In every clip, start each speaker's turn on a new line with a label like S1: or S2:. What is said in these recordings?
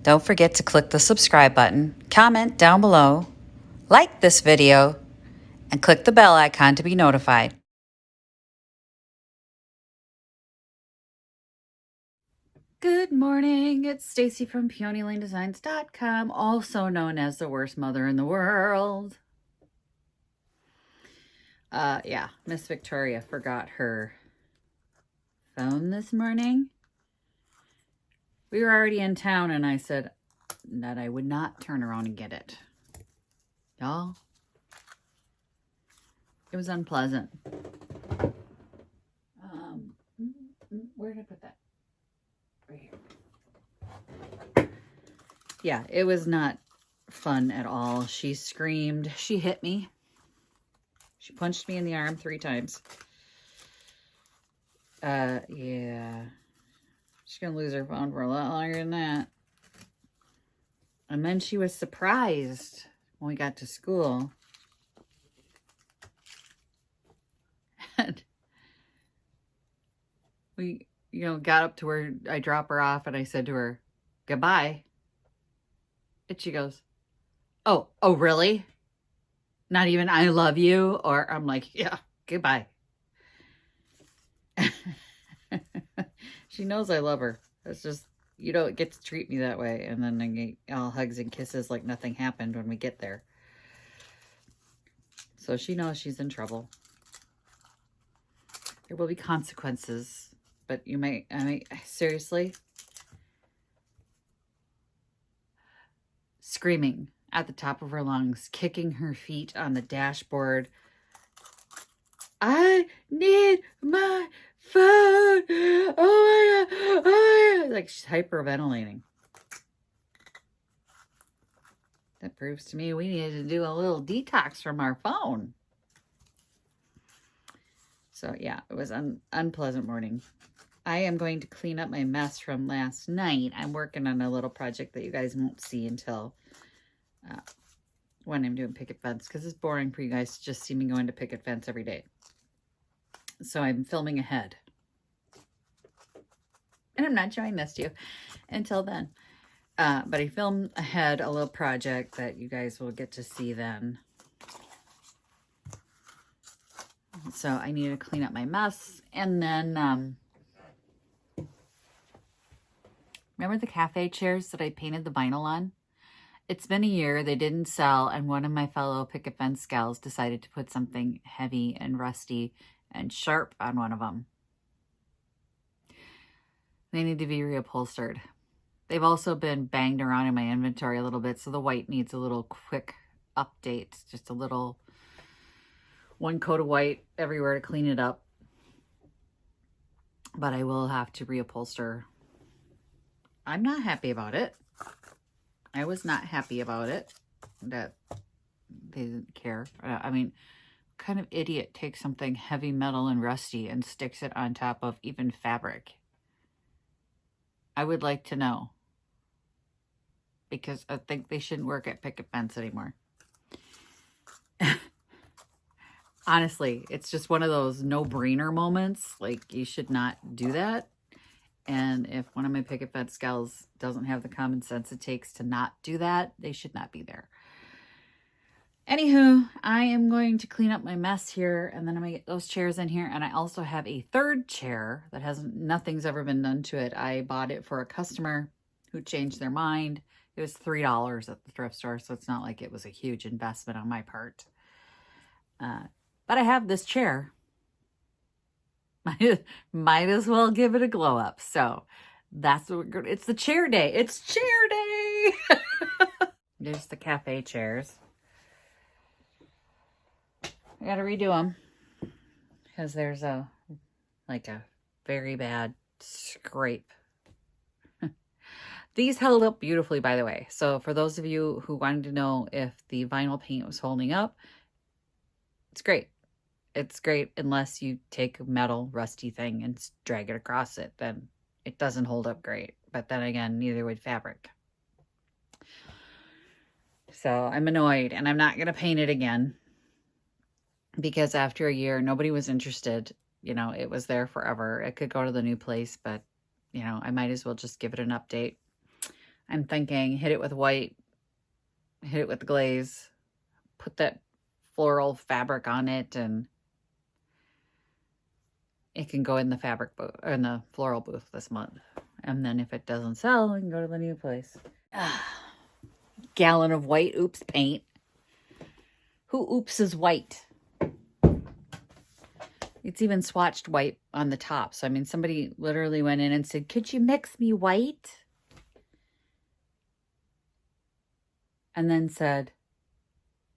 S1: Don't forget to click the subscribe button, comment down below, like this video, and click the bell icon to be notified. Good morning, it's Stacy from PeonyLaneDesigns.com, also known as the worst mother in the world. Yeah, Miss Victoria forgot her phone this morning. We were already in town and I said that I would not turn around and get it. Y'all, it was unpleasant. Where did I put that? Right here. Yeah, it was not fun at all. She screamed. She hit me. She punched me in the arm 3 times. Yeah. She's gonna lose her phone for a lot longer than that. And then she was surprised when we got to school. And we, got up to where I drop her off and I said to her, goodbye. And she goes, oh, really? Not even I love you? Or I'm like, yeah, goodbye. She knows I love her. It's just, you don't get to treat me that way. And then I get all hugs and kisses like nothing happened when we get there. So she knows she's in trouble. There will be consequences. But seriously? Screaming at the top of her lungs, kicking her feet on the dashboard. I need my phone. Oh my God. Oh my God. Like she's hyperventilating. That proves to me we needed to do a little detox from our phone. So yeah, it was an unpleasant morning. I am going to clean up my mess from last night. I'm working on a little project that you guys won't see until when I'm doing picket fence, because it's boring for you guys to just see me going to picket fence every day. So I'm filming ahead. And I'm not showing this to you until then. But I filmed ahead a little project that you guys will get to see then. So I need to clean up my mess. And then, remember the cafe chairs that I painted the vinyl on? It's been a year, they didn't sell, and one of my fellow picket fence gals decided to put something heavy and rusty and sharp on one of them. They need to be reupholstered. They've also been banged around in my inventory a little bit, so the white needs a little quick update. Just a little, one coat of white everywhere to clean it up. But I will have to reupholster. I'm not happy about it. I was not happy about it, that they didn't care. I mean, what kind of idiot takes something heavy metal and rusty and sticks it on top of even fabric? I would like to know. Because I think they shouldn't work at picket fence anymore. Honestly, it's just one of those no-brainer moments. Like, you should not do that. And if one of my picket fence gals doesn't have the common sense it takes to not do that, they should not be there. Anywho, I am going to clean up my mess here, and then I'm going to get those chairs in here. And I also have a third chair that nothing's ever been done to it. I bought it for a customer who changed their mind. It was $3 at the thrift store, so it's not like it was a huge investment on my part. But I have this chair. Might as well give it a glow up. So that's what we're going to, it's the chair day. It's chair day. There's the cafe chairs. I got to redo them because there's a very bad scrape. These held up beautifully, by the way. So for those of you who wanted to know if the vinyl paint was holding up, it's great. It's great unless you take a metal rusty thing and drag it across it. Then it doesn't hold up great. But then again, neither would fabric. So I'm annoyed, and I'm not going to paint it again. Because after a year, nobody was interested. It was there forever. It could go to the new place, but, I might as well just give it an update. I'm thinking hit it with white, hit it with the glaze, put that floral fabric on it, and it can go in the fabric booth, or in the floral booth this month. And then if it doesn't sell, I can go to the new place. Gallon of white oops paint. Who oops is white? It's even swatched white on the top. So, I mean, somebody literally went in and said, could you mix me white? And then said,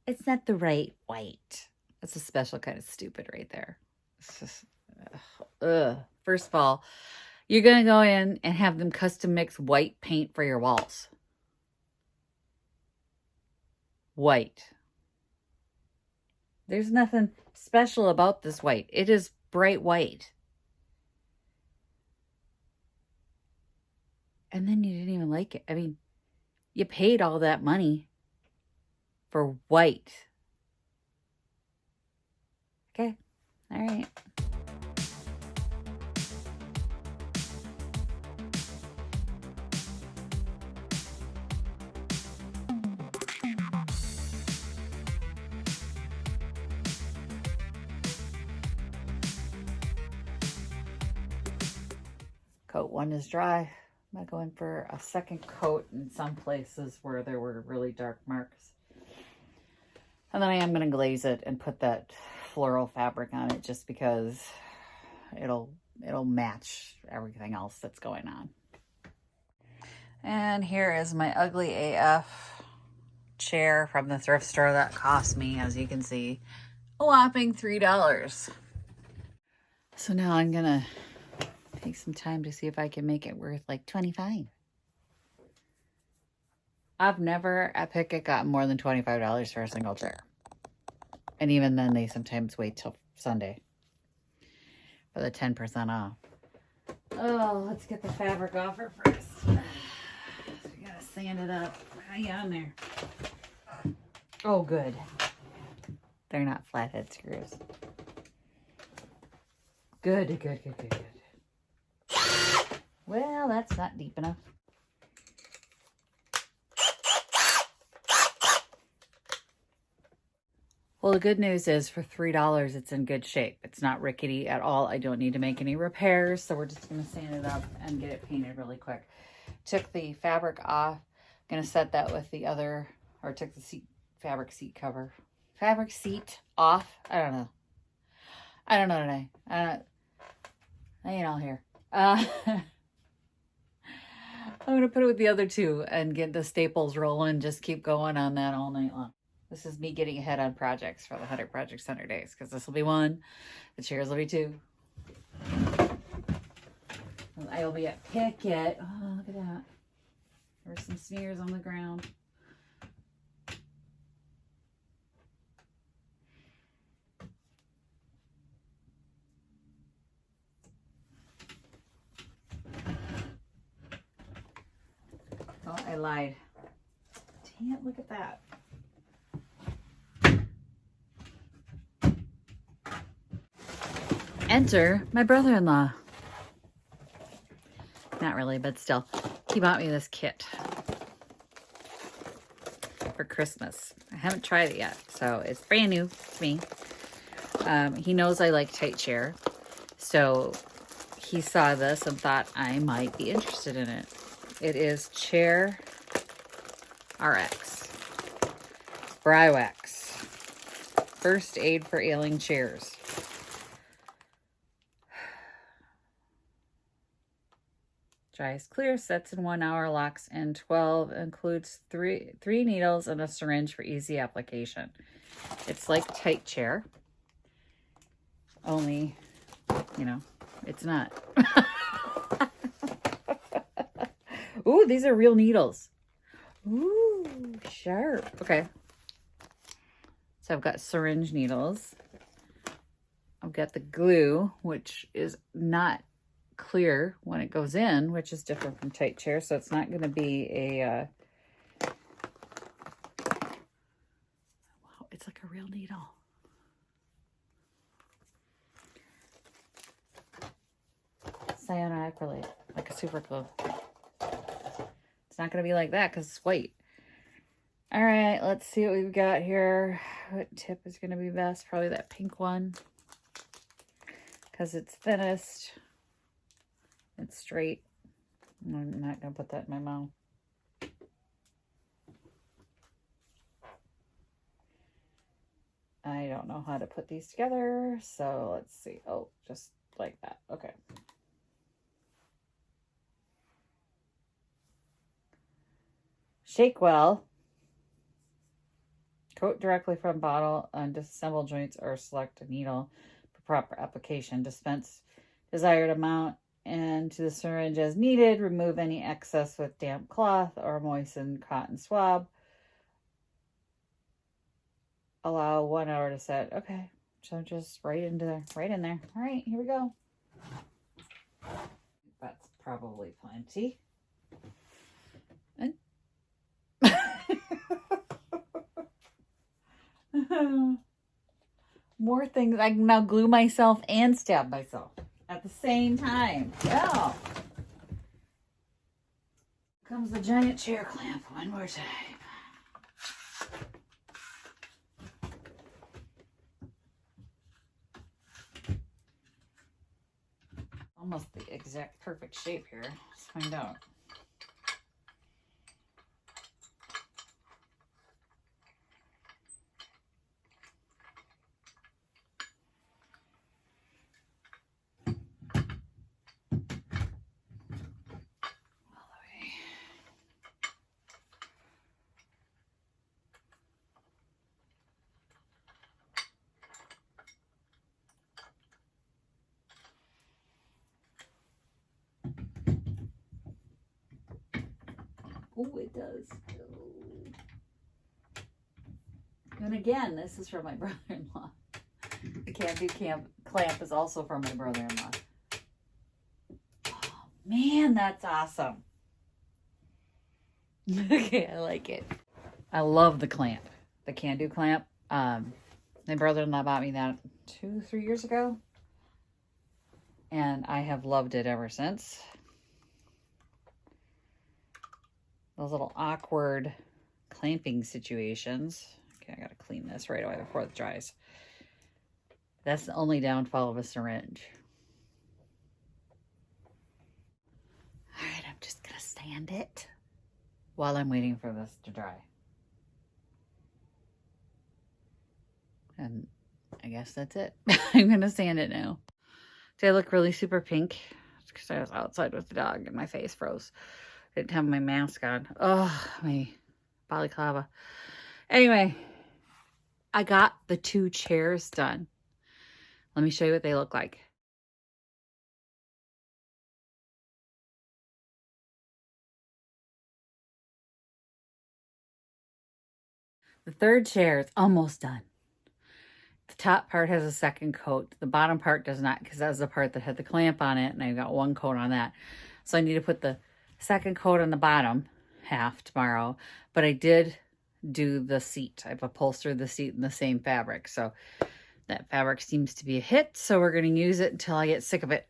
S1: it's not the right white. That's a special kind of stupid right there. It's just, ugh. First of all, you're going to go in and have them custom mix white paint for your walls. White. There's nothing special about this white. It is bright white. And then you didn't even like it. I mean, you paid all that money for white. Okay. All right. Coat one is dry. I'm going to go in for a second coat in some places where there were really dark marks. And then I am going to glaze it and put that floral fabric on it just because it'll match everything else that's going on. And here is my ugly AF chair from the thrift store that cost me, as you can see, a whopping $3. So now I'm going to take some time to see if I can make it worth like $25. I've never at Pickett gotten more than $25 for a single chair. And even then, they sometimes wait till Sunday for the 10% off. Oh, let's get the fabric off her first. We gotta sand it up. How you on there? Oh, good. They're not flathead screws. Good. Well, that's not deep enough. Well, the good news is for $3, it's in good shape. It's not rickety at all. I don't need to make any repairs, so we're just going to sand it up and get it painted really quick. Took the fabric off. Going to set that with the other, or took the fabric seat off. I don't know today. I ain't all here. I'm going to put it with the other two and get the staples rolling. Just keep going on that all night long. This is me getting ahead on projects for the 100 Project Center days, because this will be 1. The chairs will be 2. I will be at Pickett. Oh, look at that. There's some smears on the ground. Oh, I lied. Dang it, look at that. Enter my brother-in-law. Not really, but still. He bought me this kit for Christmas. I haven't tried it yet, so it's brand new to me. He knows I like tight chair, so he saw this and thought I might be interested in it. It is Chair RX. Brywax. First aid for ailing chairs. Dries clear, sets in 1 hour, locks in 12, includes three needles and a syringe for easy application. It's like tight chair, only, it's not. Ooh, these are real needles. Ooh, sharp. Okay. So I've got syringe needles. I've got the glue, which is not clear when it goes in, which is different from tight chair, so it's not going to be a wow, it's like a real needle. Cyanoacrylate, like a super glue. It's not going to be like that because it's white. All right, let's see what we've got here. What tip is going to be best? Probably that pink one because it's thinnest. It's straight. I'm not going to put that in my mouth. I don't know how to put these together, so let's see. Oh, just like that. Okay. Shake well. Coat directly from bottle on disassemble joints or select a needle for proper application. Dispense desired amount into the syringe as needed. Remove any excess with damp cloth or moistened cotton swab. Allow 1 hour to set. Okay, so just right in there. All right, here we go. That's probably plenty. And more things. I can now glue myself and stab myself at the same time. Yeah. Comes the giant chair clamp one more time. Almost the exact perfect shape here. Let's find out. Oh, it does. And again, this is from my brother-in-law. The can-do clamp is also from my brother-in-law. Oh, man, that's awesome. Okay, I like it. I love the clamp. The can-do clamp. My brother-in-law bought me that 2-3 years ago. And I have loved it ever since. Those little awkward clamping situations. Okay, I gotta clean this right away before it dries. That's the only downfall of a syringe. All right, I'm just gonna sand it while I'm waiting for this to dry. And I guess that's it. I'm gonna sand it now. See, I look really super pink. It's because I was outside with the dog and my face froze. I didn't have my mask on. Oh, my balaclava. Anyway, I got the 2 chairs done. Let me show you what they look like. The 3rd chair is almost done. The top part has a 2nd coat. The bottom part does not, because that's the part that had the clamp on it, and I got 1 coat on that. So I need to put the 2nd coat on the bottom half tomorrow. But I did do the seat. I've upholstered the seat in the same fabric. So that fabric seems to be a hit. So we're going to use it until I get sick of it.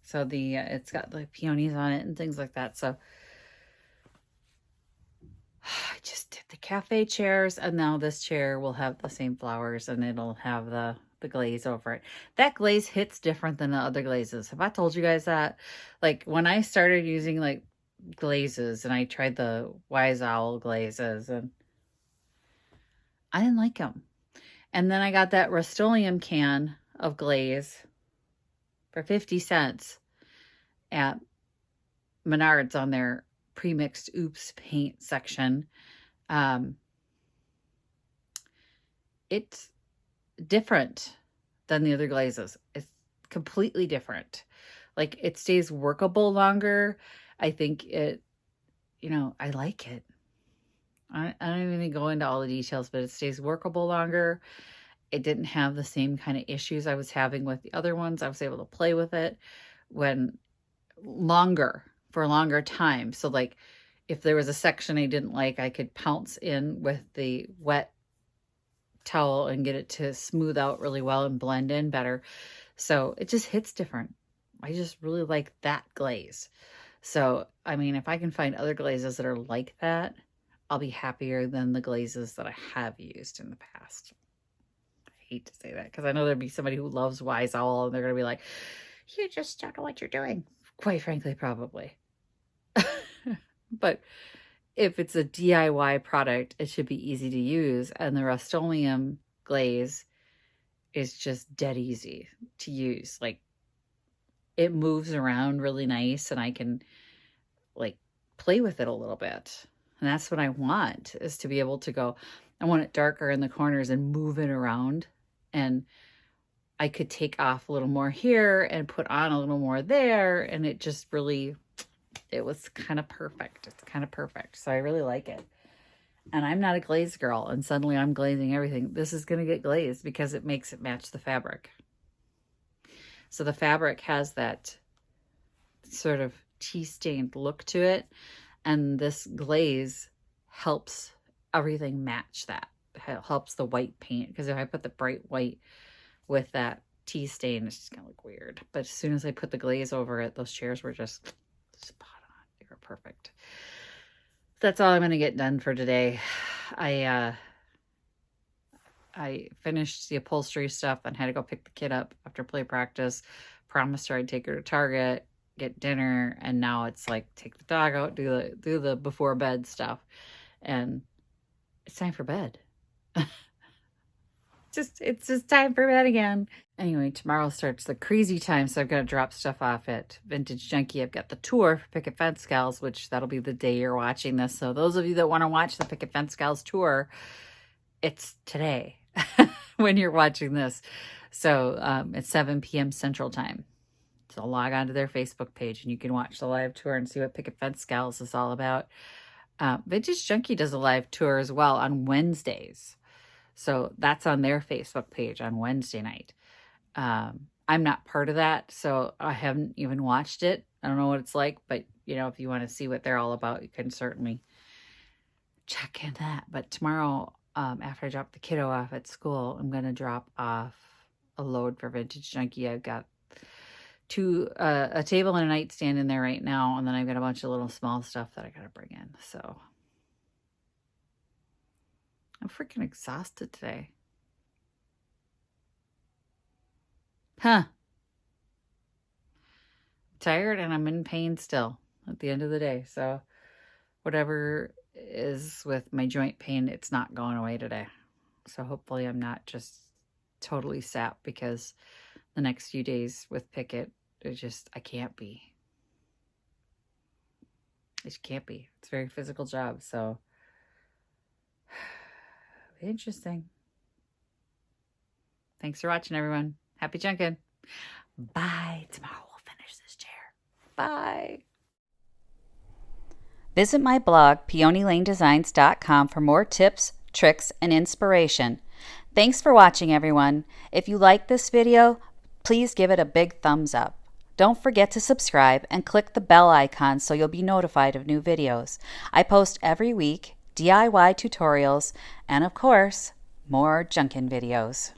S1: So the it's got the peonies on it and things like that. So I just did the cafe chairs, and now this chair will have the same flowers, and it'll have the glaze over it. That glaze hits different than the other glazes. Have I told you guys that? Like when I started using like glazes, and I tried the Wise Owl glazes, and I didn't like them. And then I got that Rust-Oleum can of glaze for 50 cents at Menards on their pre-mixed oops paint section. It's different than the other glazes. It's completely different. Like it stays workable longer. I think it, I like it. I don't even go into all the details, but it stays workable longer. It didn't have the same kind of issues I was having with the other ones. I was able to play with it for a longer time. So like if there was a section I didn't like, I could pounce in with the wet towel and get it to smooth out really well and blend in better. So it just hits different. I just really like that glaze. So, I mean, if I can find other glazes that are like that, I'll be happier than the glazes that I have used in the past. I hate to say that because I know there'd be somebody who loves Wise Owl and they're going to be like, you just don't know what you're doing. Quite frankly, probably. But if it's a DIY product, it should be easy to use. And the Rust-Oleum glaze is just dead easy to use. Like, it moves around really nice and I can like play with it a little bit. And that's what I want, is to be able to go, I want it darker in the corners and move it around. And I could take off a little more here and put on a little more there. And it just really, it was kind of perfect. It's kind of perfect. So I really like it. And I'm not a glaze girl. And suddenly I'm glazing everything. This is going to get glazed because it makes it match the fabric. So the fabric has that sort of tea-stained look to it. And this glaze helps everything match that. It helps the white paint. Because if I put the bright white with that tea stain, it's just going to look weird. But as soon as I put the glaze over it, those chairs were just spot on. They were perfect. That's all I'm going to get done for today. I finished the upholstery stuff and had to go pick the kid up after play practice. Promised her I'd take her to Target, get dinner, and now it's like take the dog out, do the before bed stuff, and it's time for bed. It's just time for bed again. Anyway, tomorrow starts the crazy time, so I've got to drop stuff off at Vintage Junkie. I've got the tour for Picket Fence Gals, which that'll be the day you're watching this. So those of you that want to watch the Picket Fence Gals tour, it's today when you're watching this. So it's 7 p.m. Central Time. So log on to their Facebook page and you can watch the live tour and see what Picket Fence Gals is all about. Vintage Junkie does a live tour as well on Wednesdays. So that's on their Facebook page on Wednesday night. I'm not part of that, so I haven't even watched it. I don't know what it's like, but you know, if you want to see what they're all about, you can certainly check in that. But tomorrow, after I drop the kiddo off at school, I'm going to drop off a load for Vintage Junkie. I've got a table and a nightstand in there right now, and then I've got a bunch of little small stuff that I got to bring in. So I'm freaking exhausted today. I'm tired and I'm in pain still at the end of the day. So whatever is with my joint pain, it's not going away today. So hopefully I'm not just totally sapped, because the next few days with Picket, I can't be. I just can't be. It's a very physical job. So interesting. Thanks for watching, everyone. Happy junking. Bye. Tomorrow we'll finish this chair. Bye.
S2: Visit my blog, peonylanedesigns.com, for more tips, tricks, and inspiration. Thanks for watching, everyone. If you like this video, please give it a big thumbs up. Don't forget to subscribe and click the bell icon so you'll be notified of new videos. I post every week DIY tutorials and, of course, more junkin' videos.